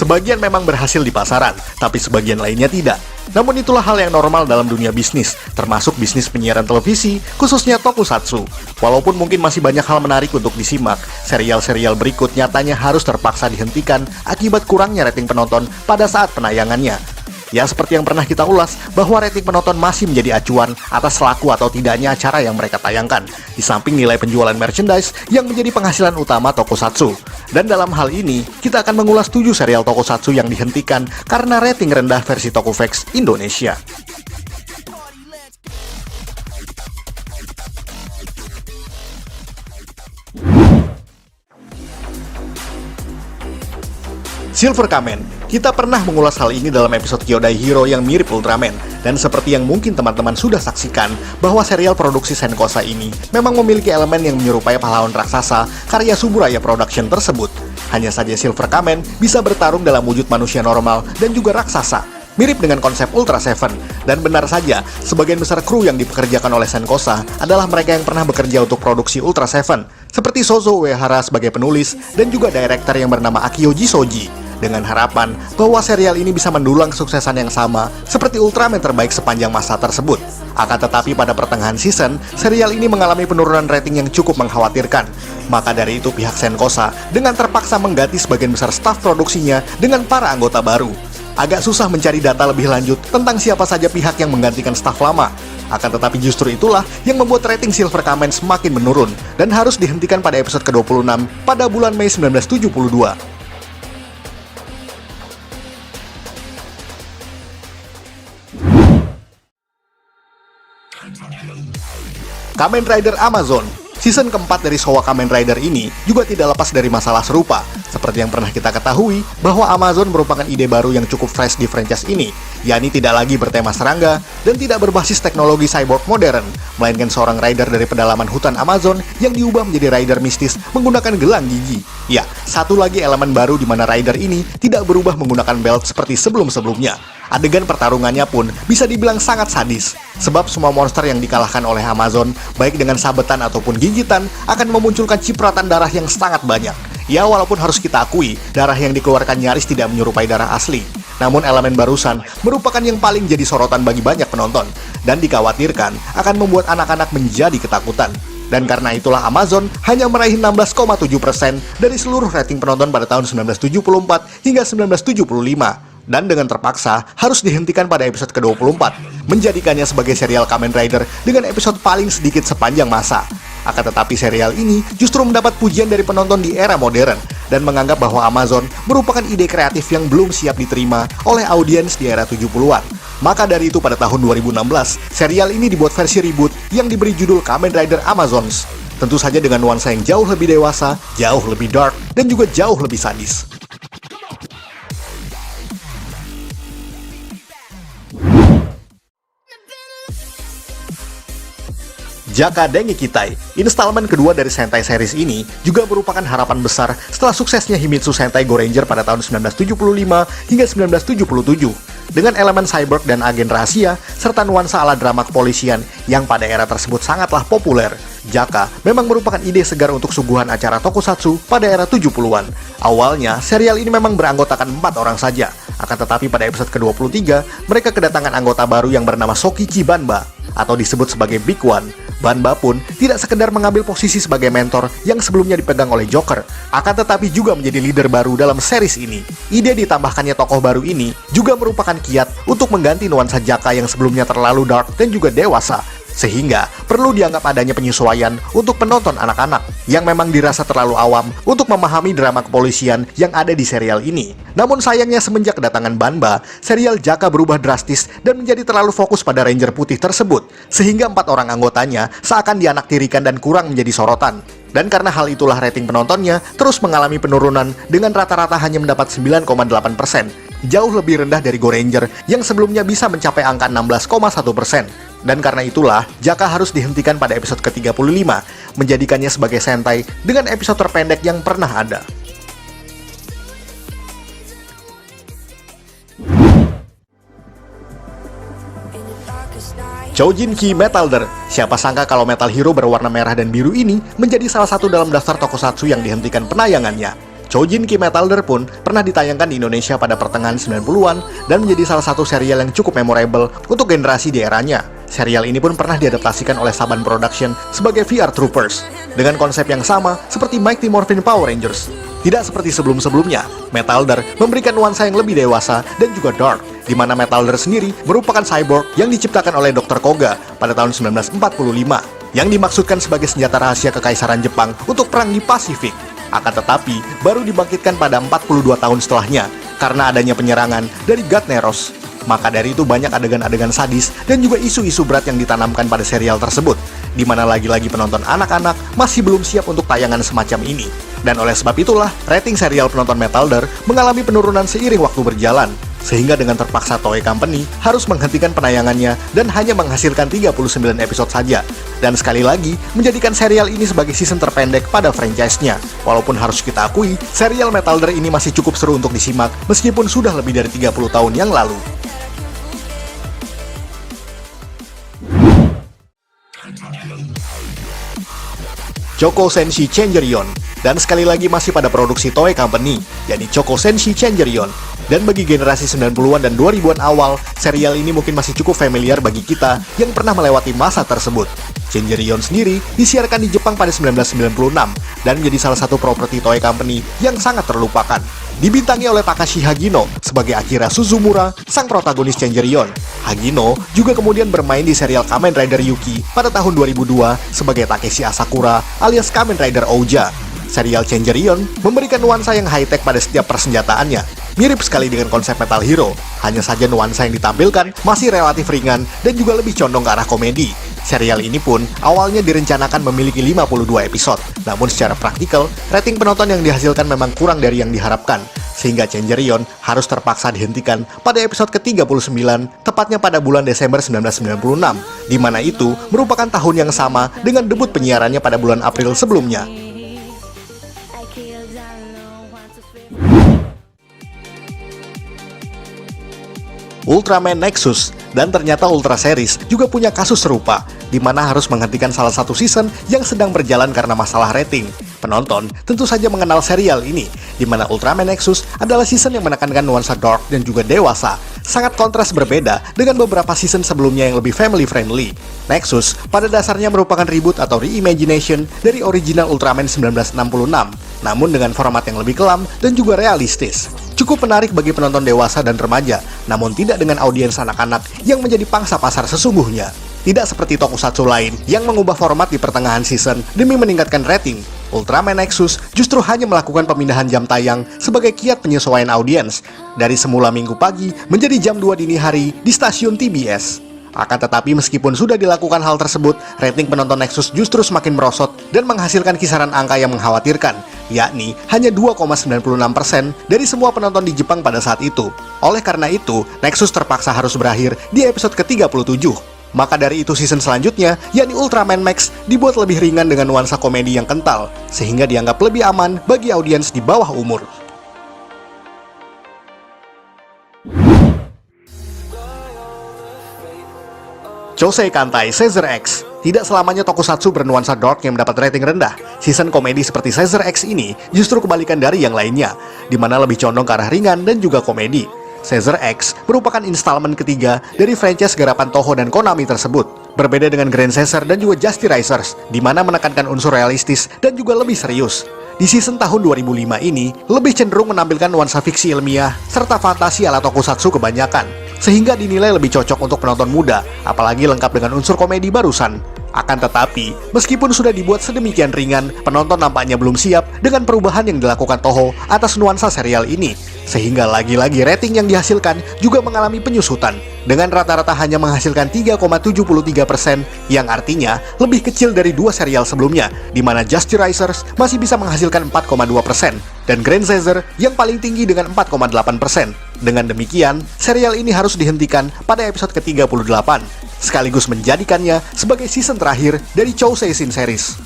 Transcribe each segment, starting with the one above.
Sebagian memang berhasil di pasaran, tapi sebagian lainnya tidak. Namun itulah hal yang normal dalam dunia bisnis, termasuk bisnis penyiaran televisi, khususnya tokusatsu. Walaupun mungkin masih banyak hal menarik untuk disimak, serial-serial berikut nyatanya harus terpaksa dihentikan akibat kurangnya rating penonton pada saat penayangannya. Ya, seperti yang pernah kita ulas, bahwa rating penonton masih menjadi acuan atas laku atau tidaknya acara yang mereka tayangkan, di samping nilai penjualan merchandise yang menjadi penghasilan utama tokusatsu. Dan dalam hal ini, kita akan mengulas 7 serial tokusatsu yang dihentikan karena rating rendah versi Tokufax Indonesia. Silver Kamen. Kita pernah mengulas hal ini dalam episode Kyodai Hero yang mirip Ultraman. Dan seperti yang mungkin teman-teman sudah saksikan, bahwa serial produksi Senkosa ini memang memiliki elemen yang menyerupai pahlawan raksasa karya Suburaya Production tersebut. Hanya saja Silver Kamen bisa bertarung dalam wujud manusia normal dan juga raksasa, mirip dengan konsep Ultra Seven. Dan benar saja, sebagian besar kru yang dipekerjakan oleh Senkosa adalah mereka yang pernah bekerja untuk produksi Ultra Seven, seperti Sozo Uehara sebagai penulis dan juga director yang bernama Akiyoji Soji, dengan harapan bahwa serial ini bisa mendulang kesuksesan yang sama seperti Ultraman terbaik sepanjang masa tersebut. Akan tetapi pada pertengahan season, serial ini mengalami penurunan rating yang cukup mengkhawatirkan. Maka dari itu pihak Senkosa dengan terpaksa mengganti sebagian besar staf produksinya dengan para anggota baru. Agak susah mencari data lebih lanjut tentang siapa saja pihak yang menggantikan staf lama. Akan tetapi justru itulah yang membuat rating Silver Kamen semakin menurun dan harus dihentikan pada episode ke-26 pada bulan Mei 1972. Kamen Rider Amazon. Season keempat dari Showa Kamen Rider ini juga tidak lepas dari masalah serupa. Seperti yang pernah kita ketahui, bahwa Amazon merupakan ide baru yang cukup fresh di franchise ini, yakni tidak lagi bertema serangga dan tidak berbasis teknologi cyborg modern, melainkan seorang rider dari pedalaman hutan Amazon yang diubah menjadi rider mistis menggunakan gelang gigi. Ya, satu lagi elemen baru di mana rider ini tidak berubah menggunakan belt seperti sebelum-sebelumnya. Adegan pertarungannya pun bisa dibilang sangat sadis, sebab semua monster yang dikalahkan oleh Amazon, baik dengan sabetan ataupun gigitan, akan memunculkan cipratan darah yang sangat banyak. Ya, walaupun harus kita akui, darah yang dikeluarkan nyaris tidak menyerupai darah asli. Namun elemen barusan merupakan yang paling jadi sorotan bagi banyak penonton, dan dikhawatirkan akan membuat anak-anak menjadi ketakutan. Dan karena itulah Amazon hanya meraih 16,7% dari seluruh rating penonton pada tahun 1974 hingga 1975. Dan dengan terpaksa harus dihentikan pada episode ke-24, menjadikannya sebagai serial Kamen Rider dengan episode paling sedikit sepanjang masa. Akan tetapi serial ini justru mendapat pujian dari penonton di era modern, dan menganggap bahwa Amazon merupakan ide kreatif yang belum siap diterima oleh audiens di era 70-an. Maka dari itu pada tahun 2016, serial ini dibuat versi reboot yang diberi judul Kamen Rider Amazons. Tentu saja dengan nuansa yang jauh lebih dewasa, jauh lebih dark, dan juga jauh lebih sadis. Jaka Dengikitai, installment kedua dari Sentai series ini, juga merupakan harapan besar setelah suksesnya Himitsu Sentai Goranger pada tahun 1975 hingga 1977. Dengan elemen cyborg dan agen rahasia, serta nuansa ala drama kepolisian yang pada era tersebut sangatlah populer, Jaka memang merupakan ide segar untuk suguhan acara tokusatsu pada era 70-an. Awalnya, serial ini memang beranggotakan 4 orang saja, akan tetapi pada episode ke-23, mereka kedatangan anggota baru yang bernama Sokichi Banba, atau disebut sebagai Big One. Banba pun tidak sekedar mengambil posisi sebagai mentor yang sebelumnya dipegang oleh Joker, akan tetapi juga menjadi leader baru dalam series ini. Ide ditambahkannya tokoh baru ini juga merupakan kiat untuk mengganti nuansa Jaka yang sebelumnya terlalu dark dan juga dewasa, sehingga perlu dianggap adanya penyesuaian untuk penonton anak-anak yang memang dirasa terlalu awam untuk memahami drama kepolisian yang ada di serial ini. Namun sayangnya semenjak kedatangan Banba, serial Jaka berubah drastis dan menjadi terlalu fokus pada Ranger putih tersebut, sehingga 4 orang anggotanya seakan dianaktirikan dan kurang menjadi sorotan. Dan karena hal itulah rating penontonnya terus mengalami penurunan dengan rata-rata hanya mendapat 9,8%, jauh lebih rendah dari Goranger yang sebelumnya bisa mencapai angka 16,1%. Dan karena itulah, Jaka harus dihentikan pada episode ke-35, menjadikannya sebagai Sentai dengan episode terpendek yang pernah ada. Choujinki Metalder. Siapa sangka kalau Metal Hero berwarna merah dan biru ini menjadi salah satu dalam daftar tokusatsu yang dihentikan penayangannya. Chojin Ki Metalder pun pernah ditayangkan di Indonesia pada pertengahan 90-an dan menjadi salah satu serial yang cukup memorable untuk generasi di eranya. Serial ini pun pernah diadaptasikan oleh Saban Production sebagai VR Troopers, dengan konsep yang sama seperti Mighty Morphin Power Rangers. Tidak seperti sebelum-sebelumnya, Metalder memberikan nuansa yang lebih dewasa dan juga dark, di mana Metalder sendiri merupakan cyborg yang diciptakan oleh Dr. Koga pada tahun 1945, yang dimaksudkan sebagai senjata rahasia Kekaisaran Jepang untuk perang di Pasifik. Akan tetapi, baru dibangkitkan pada 42 tahun setelahnya, karena adanya penyerangan dari God Neros. Maka dari itu banyak adegan-adegan sadis dan juga isu-isu berat yang ditanamkan pada serial tersebut, di mana lagi-lagi penonton anak-anak masih belum siap untuk tayangan semacam ini. Dan oleh sebab itulah, rating serial penonton Metalder mengalami penurunan seiring waktu berjalan, sehingga dengan terpaksa Toei Company harus menghentikan penayangannya dan hanya menghasilkan 39 episode saja. Dan sekali lagi, menjadikan serial ini sebagai season terpendek pada franchise-nya. Walaupun harus kita akui, serial Metalder ini masih cukup seru untuk disimak meskipun sudah lebih dari 30 tahun yang lalu. Choco Senshi Changerion, dan sekali lagi masih pada produksi Toei Company, yakni Choco Senshi Changerion. Dan bagi generasi 90-an dan 2000-an awal, serial ini mungkin masih cukup familiar bagi kita yang pernah melewati masa tersebut. Changerion sendiri disiarkan di Jepang pada 1996 dan menjadi salah satu properti Toei Company yang sangat terlupakan. Dibintangi oleh Takashi Hagino sebagai Akira Suzumura, sang protagonis Changerion. Hagino juga kemudian bermain di serial Kamen Rider Yuki pada tahun 2002 sebagai Takeshi Asakura alias Kamen Rider Ouja. Serial Changerion memberikan nuansa yang high-tech pada setiap persenjataannya, mirip sekali dengan konsep Metal Hero, hanya saja nuansa yang ditampilkan masih relatif ringan dan juga lebih condong ke arah komedi. Serial ini pun awalnya direncanakan memiliki 52 episode, namun secara praktikal, rating penonton yang dihasilkan memang kurang dari yang diharapkan, sehingga Changerion harus terpaksa dihentikan pada episode ke-39, tepatnya pada bulan Desember 1996, di mana itu merupakan tahun yang sama dengan debut penyiarannya pada bulan April sebelumnya. Ultraman Nexus, dan ternyata Ultra Series juga punya kasus serupa, di mana harus menghentikan salah satu season yang sedang berjalan karena masalah rating. Penonton tentu saja mengenal serial ini, di mana Ultraman Nexus adalah season yang menekankan nuansa dark dan juga dewasa, sangat kontras berbeda dengan beberapa season sebelumnya yang lebih family friendly. Nexus pada dasarnya merupakan reboot atau reimagination dari original Ultraman 1966, namun dengan format yang lebih kelam dan juga realistis. Cukup menarik bagi penonton dewasa dan remaja, namun tidak dengan audiens anak-anak yang menjadi pangsa pasar sesungguhnya. Tidak seperti tokusatsu lain yang mengubah format di pertengahan season demi meningkatkan rating. Ultraman Nexus justru hanya melakukan pemindahan jam tayang sebagai kiat penyesuaian audiens, dari semula Minggu pagi menjadi jam 2 dini hari di stasiun TBS. Akan tetapi meskipun sudah dilakukan hal tersebut, rating penonton Nexus justru semakin merosot dan menghasilkan kisaran angka yang mengkhawatirkan, yakni hanya 2,96% dari semua penonton di Jepang pada saat itu. Oleh karena itu, Nexus terpaksa harus berakhir di episode ke-37. Maka dari itu season selanjutnya, yakni Ultraman Max, dibuat lebih ringan dengan nuansa komedi yang kental, sehingga dianggap lebih aman bagi audiens di bawah umur. Chosei Kantai Caesar X. Tidak selamanya tokusatsu bernuansa dark yang mendapat rating rendah. Season komedi seperti Caesar X ini justru kebalikan dari yang lainnya, di mana lebih condong ke arah ringan dan juga komedi. Caesar X merupakan installment ketiga dari franchise garapan Toho dan Konami tersebut. Berbeda dengan Grand Caesar dan juga Justy Risers, di mana menekankan unsur realistis dan juga lebih serius. Di season tahun 2005 ini, lebih cenderung menampilkan nuansa fiksi ilmiah serta fantasi ala tokusatsu kebanyakan, sehingga dinilai lebih cocok untuk penonton muda, apalagi lengkap dengan unsur komedi barusan. Akan tetapi, meskipun sudah dibuat sedemikian ringan, penonton nampaknya belum siap dengan perubahan yang dilakukan Toho atas nuansa serial ini, sehingga lagi-lagi rating yang dihasilkan juga mengalami penyusutan, dengan rata-rata hanya menghasilkan 3,73%, yang artinya lebih kecil dari dua serial sebelumnya, di mana Justy Risers masih bisa menghasilkan 4,2%, dan Grand Caesar yang paling tinggi dengan 4,8%. Dengan demikian, serial ini harus dihentikan pada episode ke-38, sekaligus menjadikannya sebagai season terakhir dari Chosei Shin Series.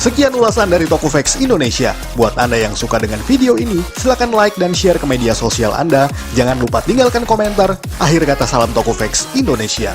Sekian ulasan dari Tokufex Indonesia. Buat Anda yang suka dengan video ini, silakan like dan share ke media sosial Anda. Jangan lupa tinggalkan komentar. Akhir kata, salam Tokufex Indonesia.